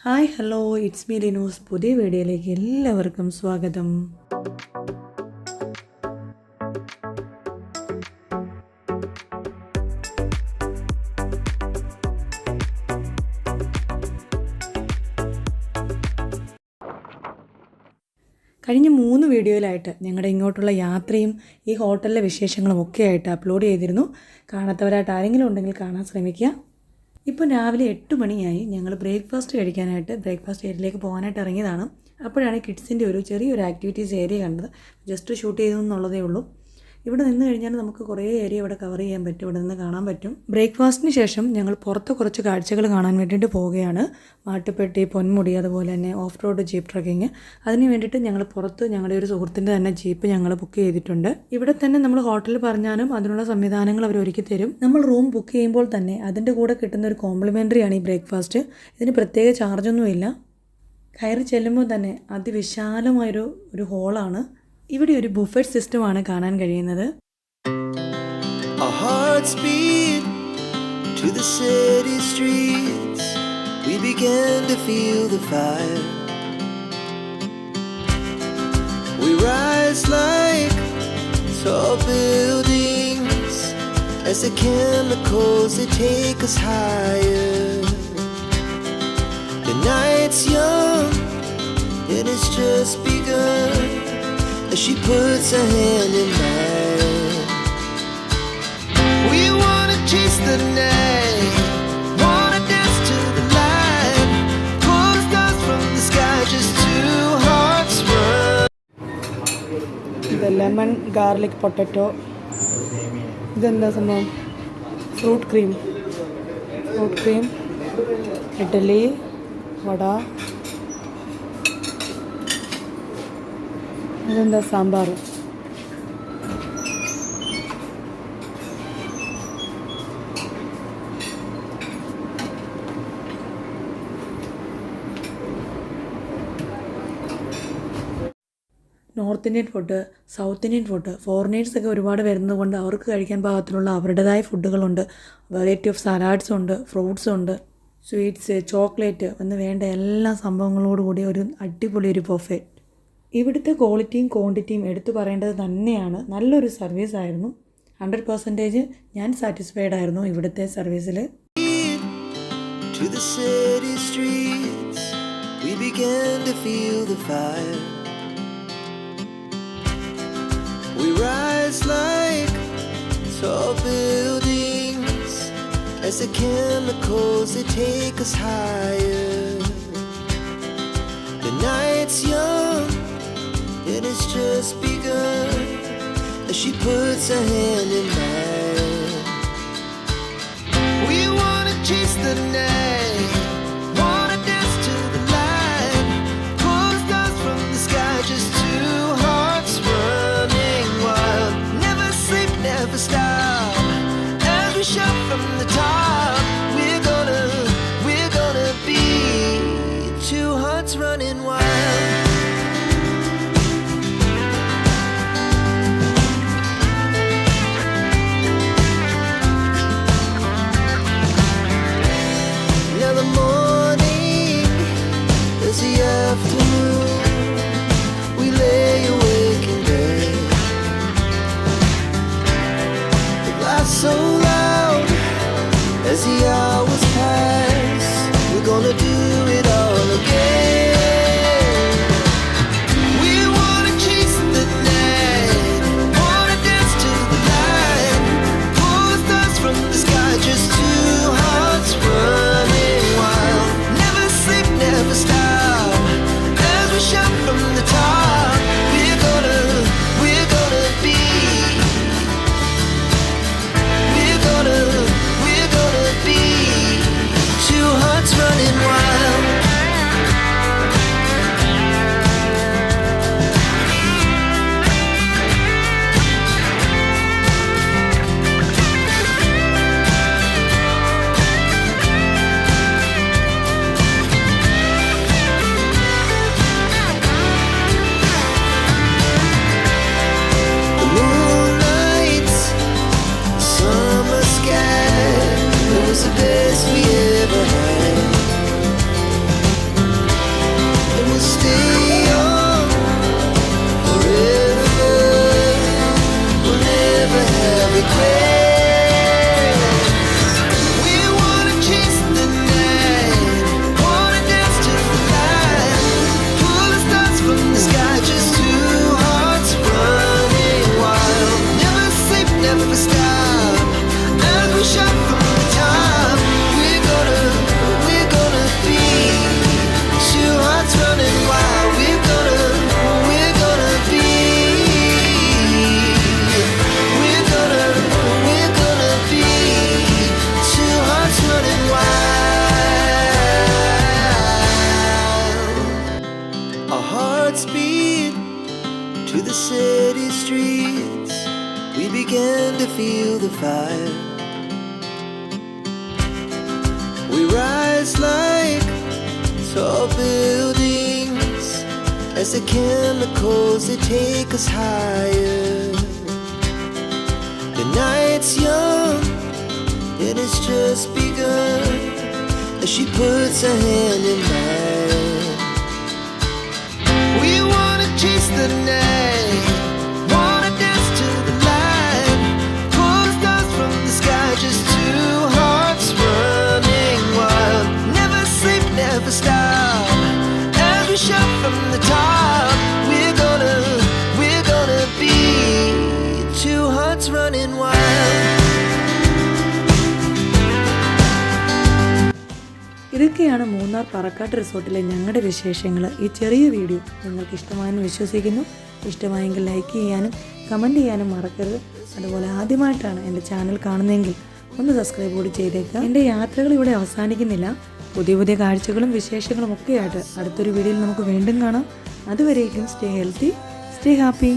Hi hello it's me Linus. പുതിയ വീഡിയോയിലേക്ക് എല്ലാവർക്കും സ്വാഗതം. കഴിഞ്ഞ 3 വീഡിയോയിലായിട്ട് ഞങ്ങളുടെ ഇങ്ങോട്ടുള്ള യാത്രയും ഈ ഹോട്ടലിലെ വിശേഷങ്ങളും ഒക്കെ ആയിട്ട് അപ്ലോഡ് ചെയ്തിരുന്നു. കാണാത്തവരായിട്ട് ആരെങ്കിലും ഉണ്ടെങ്കിൽ കാണാൻ ശ്രമിക്കുക. ഇപ്പോൾ രാവിലെ 8 മണിയായി. ഞങ്ങൾ ബ്രേക്ക്ഫാസ്റ്റ് കഴിക്കാനായിട്ട് ബ്രേക്ക്ഫാസ്റ്റ് ഏരിയയിലേക്ക് പോകാനായിട്ട് ഇറങ്ങിയതാണ്. അപ്പോഴാണ് കിഡ്സിൻ്റെ ചെറിയൊരു ആക്ടിവിറ്റീസ് ഏരിയ കണ്ടത്. ജസ്റ്റ് ഷൂട്ട് ചെയ്തെന്നുള്ളതേ ഉള്ളൂ. ഇവിടെ നിന്ന് കഴിഞ്ഞാൽ നമുക്ക് കുറേ ഏരിയ ഇവിടെ കവർ ചെയ്യാൻ പറ്റും, ഇവിടെ നിന്ന് കാണാൻ പറ്റും. ബ്രേക്ക്ഫാസ്റ്റിന് ശേഷം ഞങ്ങൾ പുറത്ത് കുറച്ച് കാഴ്ചകൾ കാണാൻ വേണ്ടിയിട്ട് പോവുകയാണ്. മാട്ടുപ്പെട്ടി, പൊന്മുടി, അതുപോലെ തന്നെ ഓഫ് റോഡ് ജീപ്പ് ട്രക്കിങ്. അതിന് വേണ്ടിയിട്ട് ഞങ്ങൾ പുറത്ത് ഞങ്ങളുടെ ഒരു സുഹൃത്തിൻ്റെ തന്നെ ജീപ്പ് ഞങ്ങൾ ബുക്ക് ചെയ്തിട്ടുണ്ട്. ഇവിടെ തന്നെ നമ്മൾ ഹോട്ടലിൽ പറഞ്ഞാലും അതിനുള്ള സംവിധാനങ്ങൾ അവർ ഒരുക്കി തരും. നമ്മൾ റൂം ബുക്ക് ചെയ്യുമ്പോൾ തന്നെ അതിൻ്റെ കൂടെ കിട്ടുന്ന ഒരു കോംപ്ലിമെൻ്ററി ആണ് ഈ ബ്രേക്ക്ഫാസ്റ്റ്. ഇതിന് പ്രത്യേക ചാർജൊന്നുമില്ല. കയറി ചെല്ലുമ്പോൾ തന്നെ അതിവിശാലമായൊരു ഹോളാണ്. ഇവിടെ ഒരു ബുഫറ്റ് സിസ്റ്റമാണ് കാണാൻ കഴിയുന്നത്. Our hearts beat to the city streets. We began to feel the fire. We rise like tall buildings as the chemicals they take us higher. The night's young and it's just begun as she puts her hand in mine. We wanna chase the night, wanna dance to the light, pull the stars from the sky, just two hearts run. ഇത് lemon garlic potato. ഇതെന്താ സംഭവം? Fruit cream, idli, vada. ഇതെന്താ? Sambar. North Indian food, south Indian food, ഫോറിനേഴ്സൊക്കെ ഒരുപാട് വരുന്നത് കൊണ്ട് അവർക്ക് കഴിക്കാൻ പാകത്തിലുള്ള അവരുടേതായ ഫുഡുകളുണ്ട്. വെറൈറ്റി ഓഫ് സലാഡ്സ് ഉണ്ട്, ഫ്രൂട്ട്സ് ഉണ്ട്, സ്വീറ്റ്സ്, ചോക്ലേറ്റ് എന്ന് വേണ്ട എല്ലാ സംഭവങ്ങളോടുകൂടി ഒരു അടിപൊളി ഒരു ബൊഫെ. ഇവിടുത്തെ ക്വാളിറ്റിയും ക്വാണ്ടിറ്റിയും എടുത്തു പറയേണ്ടത് തന്നെയാണ്. നല്ലൊരു സർവീസ് ആയിരുന്നു. 100% ഞാൻ സാറ്റിസ്ഫൈഡ് ആയിരുന്നു ഇവിടുത്തെ സർവീസിൽ. To the city streets, we began to feel the fire. We rise like tall buildings as the chemicals they take us higher. The night's young and it's just begun as she puts her hand in mine. We wanna chase the night, wanna dance to the light, pull the stars from the sky, just two hearts running wild. Never sleep, never stop, as we shout from the top. We're gonna be two hearts running wild. feel the fire. We rise like tall buildings as the chemicals they take us higher. The night's young and it's just begun as she puts her hand in mine. We wanna chase the night, wanna dance to the light, pull the stars from the sky, just two hearts running wild. Never sleep, never stop, as we shout from the top. We're gonna be two hearts running wild. ഇതൊക്കെയാണ് മൂന്നാർ പറക്കാട്ട് റിസോർട്ടിലെ ഞങ്ങളുടെ വിശേഷങ്ങൾ. ഈ ചെറിയ video നിങ്ങൾക്ക് ഇഷ്ടമായെന്ന് വിശ്വസിക്കുന്നു. ഇഷ്ടമായെങ്കിൽ like ചെയ്യാനും കമൻറ്റ് ചെയ്യാനും മറക്കരുത്. അതുപോലെ ആദ്യമായിട്ടാണ് എൻ്റെ ചാനൽ കാണുന്നതെങ്കിൽ ഒന്ന് സബ്സ്ക്രൈബ് കൂടി ചെയ്തേക്കാം. എൻ്റെ യാത്രകൾ ഇവിടെ അവസാനിക്കുന്നില്ല. പുതിയ പുതിയ കാഴ്ചകളും വിശേഷങ്ങളും ഒക്കെയായിട്ട് അടുത്തൊരു വീഡിയോയിൽ നമുക്ക് വീണ്ടും കാണാം. അതുവരേക്കും സ്റ്റേ ഹെൽത്തി, സ്റ്റേ ഹാപ്പി.